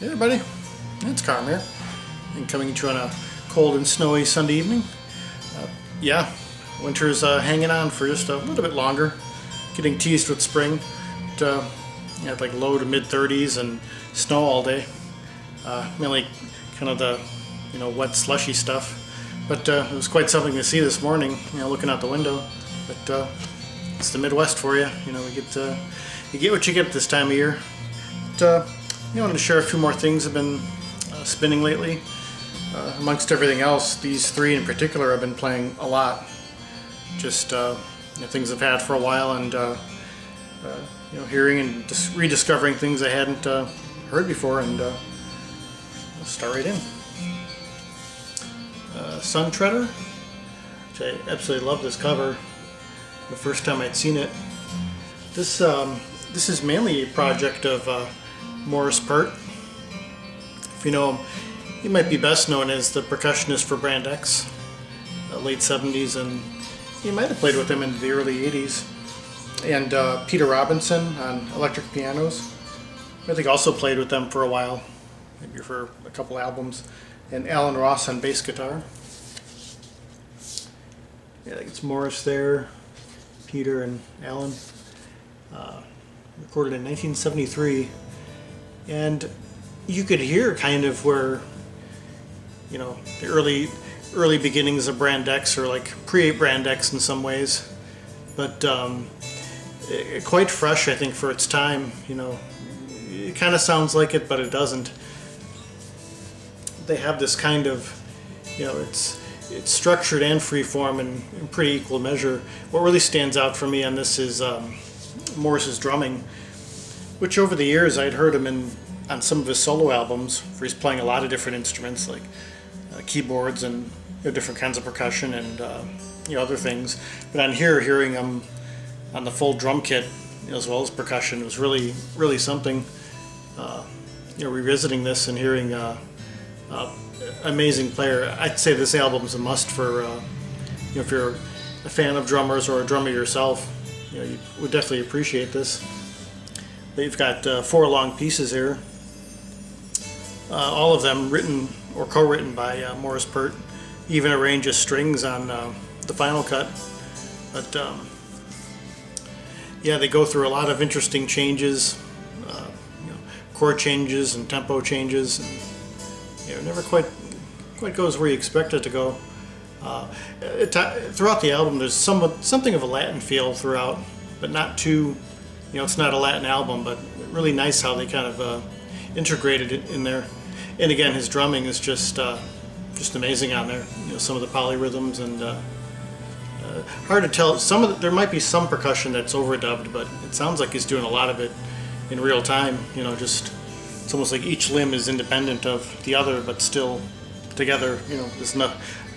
Hey everybody, it's Carm here, and coming at you on a cold and snowy Sunday evening. Yeah, winter's hanging on for just a little bit longer, getting teased with spring. But, yeah, like low to mid 30s and snow all day. Mainly kind of the wet slushy stuff. But it was quite something to see this morning, looking out the window. But it's the Midwest for you. You get what you get this time of year. But, I wanted to share a few more things I've been spinning lately. Amongst everything else, these three in particular I've been playing a lot. Just things I've had for a while, and hearing and rediscovering things I hadn't heard before, and let's start right in. Sun Treader, which I absolutely love this cover. The first time I'd seen it. This is mainly a project of Morris Pert. If you know him, he might be best known as the percussionist for Brand X, late 70s, and he might have played with him into the early 80s. And Peter Robinson on electric pianos. I think also played with them for a while, maybe for a couple albums. And Alan Ross on bass guitar. Yeah, I think it's Morris there, Peter and Alan. Recorded in 1973. And you could hear kind of where, the early beginnings of Brand X, or like pre-Brand X in some ways, but quite fresh, I think, for its time. It kind of sounds like it, but it doesn't. They have this kind of, it's structured and freeform in pretty equal measure. What really stands out for me on this is Morris's drumming, which over the years I'd heard him on some of his solo albums, where he's playing a lot of different instruments like keyboards and different kinds of percussion and other things. But on here, hearing him on the full drum kit as well as percussion was really, really something. Revisiting this and hearing amazing player. I'd say this album's a must for if you're a fan of drummers or a drummer yourself. You would definitely appreciate this. They've got 4 long pieces here, all of them written or co-written by Morris Pert. Even a range of strings on the final cut. But yeah, they go through a lot of interesting changes, chord changes and tempo changes, and it never quite goes where you expect it to go. Throughout the album, there's something of a Latin feel throughout, but not too. It's not a Latin album, but really nice how they kind of integrated it in there. And again, his drumming is just amazing on there. Some of the polyrhythms, and hard to tell. There might be some percussion that's overdubbed, but it sounds like he's doing a lot of it in real time. It's almost like each limb is independent of the other, but still together. It's not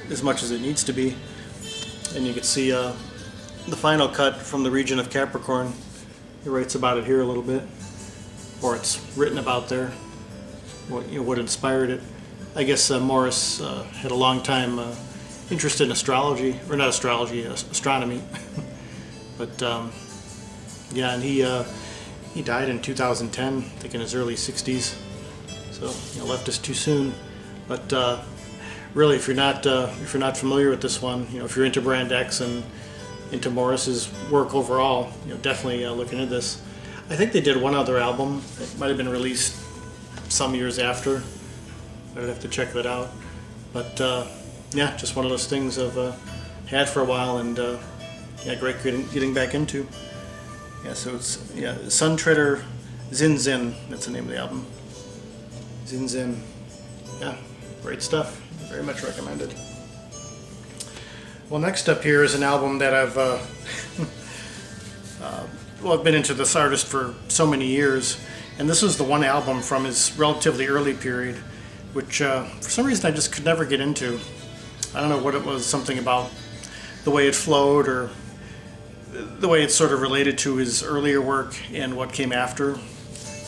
as much as it needs to be. And you can see the final cut from the region of Capricorn. He writes about it here a little bit, or it's written about there. What inspired it? I guess Morris had a long time interest in astrology, or not astrology, astronomy. But yeah, and he died in 2010, I think in his early 60s. So left us too soon. But really, if you're not familiar with this one, if you're into Brand X and into Morris's work overall, definitely look into this. I think they did one other album. It might have been released some years after. I'd have to check that out. But yeah, just one of those things I've had for a while, and great getting back into. Yeah, so it's Sun Treader Zin Zin. That's the name of the album. Zin Zin. Yeah, great stuff. Very much recommended. Well, next up here is an album that I've I've been into this artist for so many years, and this was the one album from his relatively early period, which for some reason I just could never get into. I don't know what it was, something about the way it flowed, or the way it's sort of related to his earlier work and what came after,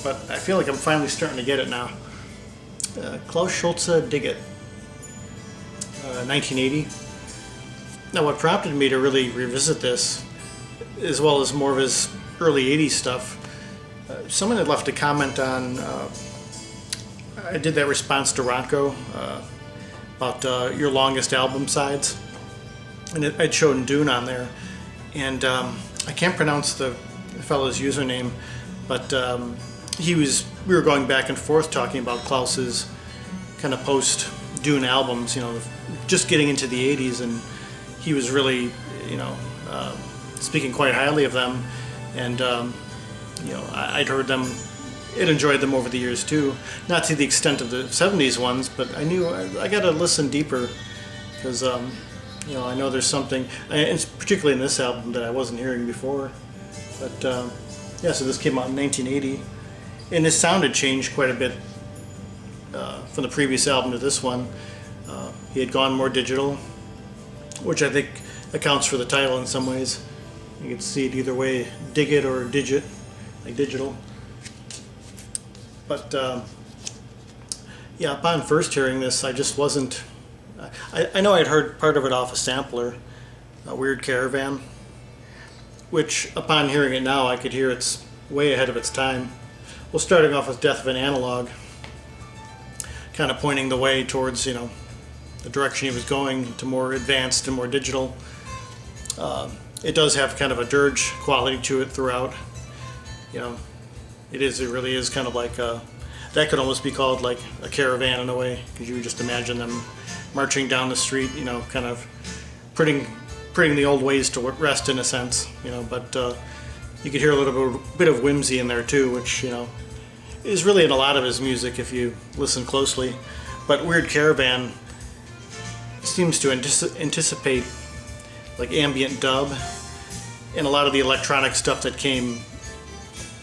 but I feel like I'm finally starting to get it now. Klaus Schulze Dig It, 1980. Now, what prompted me to really revisit this, as well as more of his early 80s stuff, someone had left a comment on I did that response to Ronco about your longest album sides, and I'd shown Dune on there, and I can't pronounce the fellow's username, but we were going back and forth talking about Klaus's kind of post Dune albums, just getting into the 80s, and he was really, speaking quite highly of them, and I'd heard them and enjoyed them over the years too, not to the extent of the 70s ones, but I knew I got to listen deeper, because I know there's something, and particularly in this album, that I wasn't hearing before. But so this came out in 1980, and his sound had changed quite a bit from the previous album to this one. He had gone more digital, which I think accounts for the title in some ways. You can see it either way, dig it or digit, like digital. But upon first hearing this, I just wasn't. I know I'd heard part of it off a sampler, a Weird Caravan, which upon hearing it now, I could hear it's way ahead of its time. Well, starting off with Death of an Analog, kind of pointing the way towards, the direction he was going, to more advanced and more digital. It does have kind of a dirge quality to it throughout. It really is kind of like that could almost be called like a caravan in a way, because you would just imagine them marching down the street, kind of putting the old ways to rest in a sense, but you could hear a little bit of whimsy in there too, which, is really in a lot of his music if you listen closely. But Weird Caravan seems to anticipate like ambient dub and a lot of the electronic stuff that came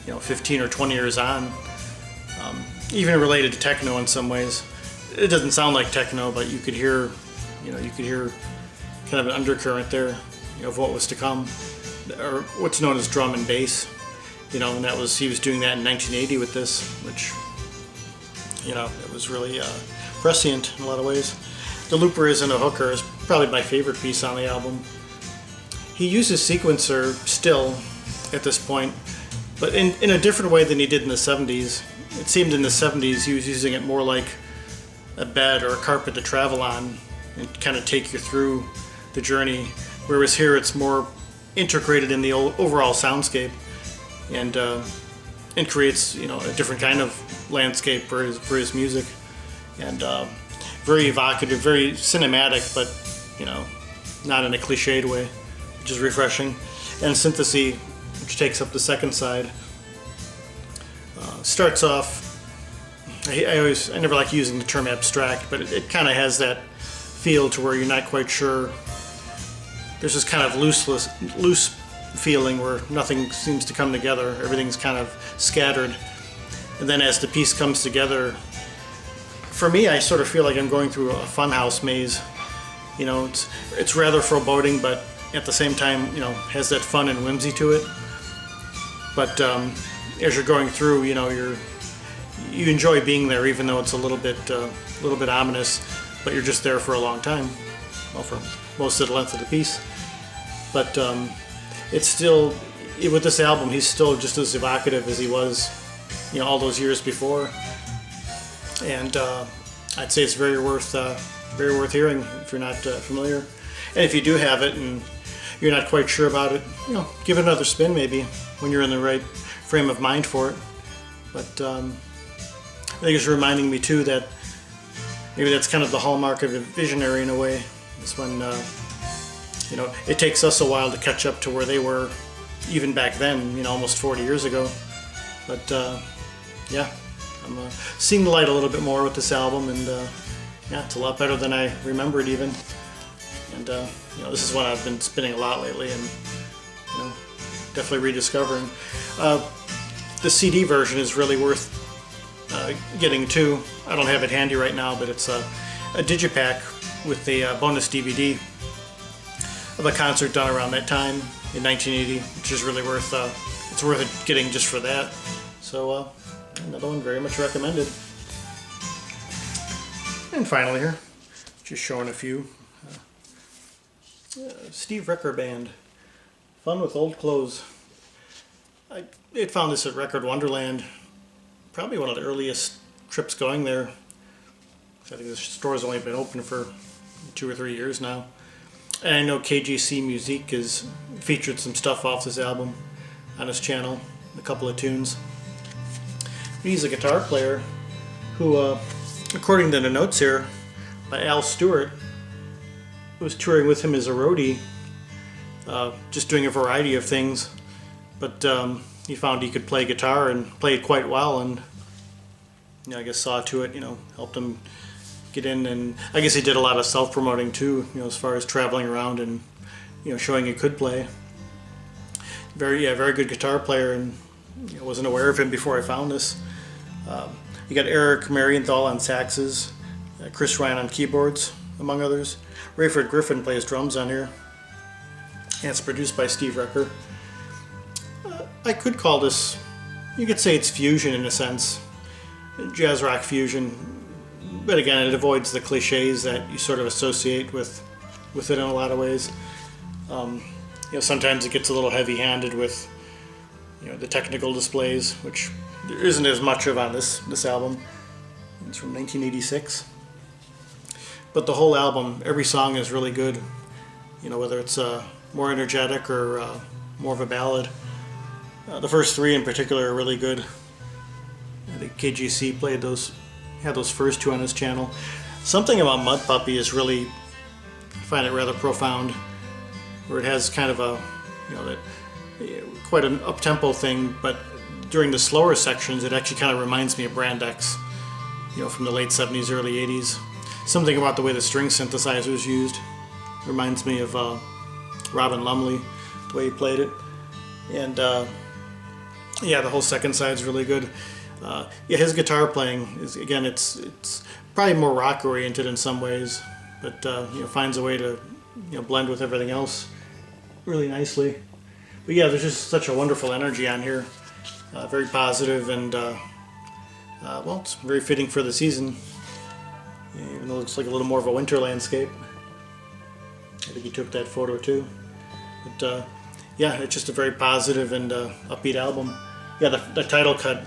15 or 20 years on, even related to techno in some ways. It doesn't sound like techno, but you could hear kind of an undercurrent there, of what was to come, or what's known as drum and bass, and he was doing that in 1980 with this, which, it was really prescient in a lot of ways. The Looper Isn't a Hooker is probably my favorite piece on the album. He uses sequencer still at this point, but in a different way than he did in the 70s. It seemed in the 70s he was using it more like a bed or a carpet to travel on and kind of take you through the journey, whereas here it's more integrated in the overall soundscape, and creates a different kind of landscape for his music, and very evocative, very cinematic, but not in a cliched way, which is refreshing. And Synthesis, which takes up the second side, starts off. I never like using the term abstract, but it kind of has that feel to where you're not quite sure. There's this kind of loose feeling where nothing seems to come together. Everything's kind of scattered, and then as the piece comes together, for me, I sort of feel like I'm going through a funhouse maze. It's rather foreboding, but at the same time, has that fun and whimsy to it. But as you're going through, you enjoy being there, even though it's a little bit ominous. But you're just there for a long time, for most of the length of the piece. But it's still, with this album, he's still just as evocative as he was, all those years before. And I'd say it's very worth hearing if you're not familiar. And if you do have it and you're not quite sure about it, give it another spin maybe when you're in the right frame of mind for it. But I think it's reminding me too that maybe that's kind of the hallmark of a visionary in a way. It's when it takes us a while to catch up to where they were even back then, almost 40 years ago. But I'm seeing the light a little bit more with this album, and it's a lot better than I remembered even. And this is one I've been spinning a lot lately, and definitely rediscovering. The CD version is really worth getting too. I don't have it handy right now, but it's a digipack with a bonus DVD of a concert done around that time in 1980, which is really worth it getting just for that. So another one very much recommended. And finally here, just showing a few. Steve Recker Band, Fun with Old Clothes. I had found this at Record Wonderland, probably one of the earliest trips going there. I think the store's only been open for 2 or 3 years now. And I know KGC Musique has featured some stuff off this album on his channel, a couple of tunes. He's a guitar player who, according to the notes here by Al Stewart, was touring with him as a roadie, just doing a variety of things. But he found he could play guitar and play it quite well, and I guess saw to it, helped him get in. And I guess he did a lot of self-promoting too, as far as traveling around and showing he could play. Very good guitar player, and wasn't aware of him before I found this. You got Eric Marienthal on saxes, Chris Ryan on keyboards, among others. Rayford Griffin plays drums on here, and it's produced by Steve Recker. I could call this, you could say it's fusion in a sense, jazz rock fusion, but again, it avoids the cliches that you sort of associate with it in a lot of ways. Sometimes it gets a little heavy-handed with the technical displays, which there isn't as much of on this album. It's from 1986, but the whole album, every song is really good. Whether it's more energetic or more of a ballad. The first 3 in particular are really good. I think KGC had those first 2 on his channel. Something about Mud Puppy is really, I find it rather profound, where it has kind of a, quite an up-tempo thing, but during the slower sections it actually kind of reminds me of Brand X, from the late 70s, early 80s. Something about the way the string synthesizer is used reminds me of Robin Lumley, the way he played it. And the whole second side is really good. His guitar playing is, again, it's probably more rock oriented in some ways, but finds a way to blend with everything else really nicely. But yeah, there's just such a wonderful energy on here, very positive, and well, it's very fitting for the season, even though it looks like a little more of a winter landscape. I think he took that photo too. But yeah, it's just a very positive and upbeat album. Yeah, the title cut,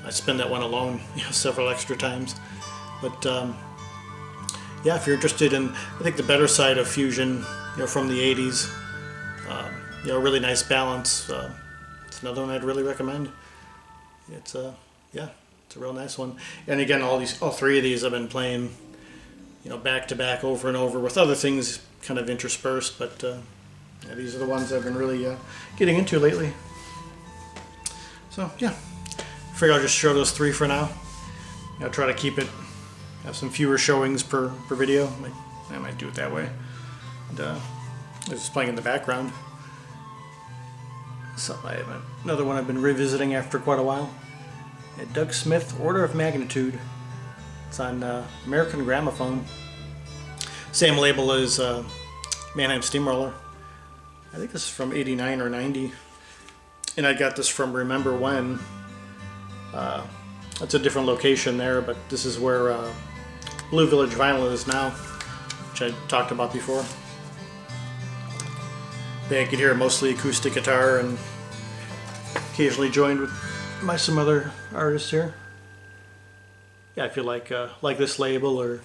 I spin that one alone several extra times. But yeah, if you're interested in, I think, the better side of fusion, from the 80s, really nice balance. It's another one I'd really recommend. It's it's a real nice one. And again, all 3 of these I've been playing, back to back, over and over, with other things kind of interspersed. But yeah, these are the ones I've been really getting into lately. So yeah, I figure I'll just show those 3 for now. I'll try to keep it, have some fewer showings per video. I might do it that way. And it's just playing in the background. Another one I've been revisiting after quite a while. Doug Smith, Order of Magnitude. It's on American Gramophone. Same label as Mannheim Steamroller. I think this is from 89 or 90. And I got this from Remember When. It's a different location there, but this is where Blue Village Vinyl is now, which I talked about before. Yeah, you can hear mostly acoustic guitar, and occasionally joined with some other artists here. Yeah, if you like this label, or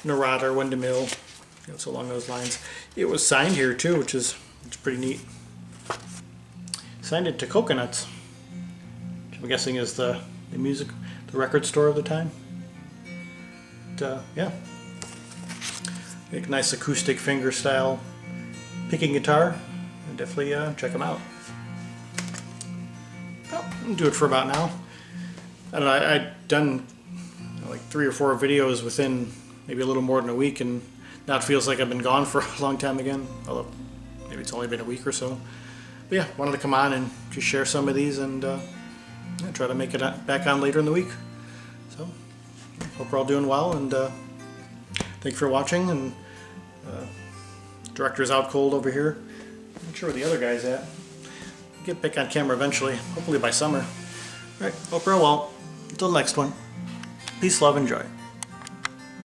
Narada or Windmill, it's along those lines. It was signed here too, which is pretty neat. Signed it to Coconuts, which I'm guessing is the record store of the time. But, yeah, make a nice acoustic finger style picking guitar, and definitely check them out. Well, I'll do it for about now. I don't know, I've done like 3 or 4 videos within maybe a little more than a week, and now it feels like I've been gone for a long time again, although maybe it's only been a week or so. But yeah, wanted to come on and just share some of these, and try to make it back on later in the week. So, hope we're all doing well, and thank you for watching. And director's out cold over here. I'm not sure where the other guy's at. I'll get back on camera eventually, hopefully by summer. Alright, hope you're all well. Until the next one, peace, love, enjoy.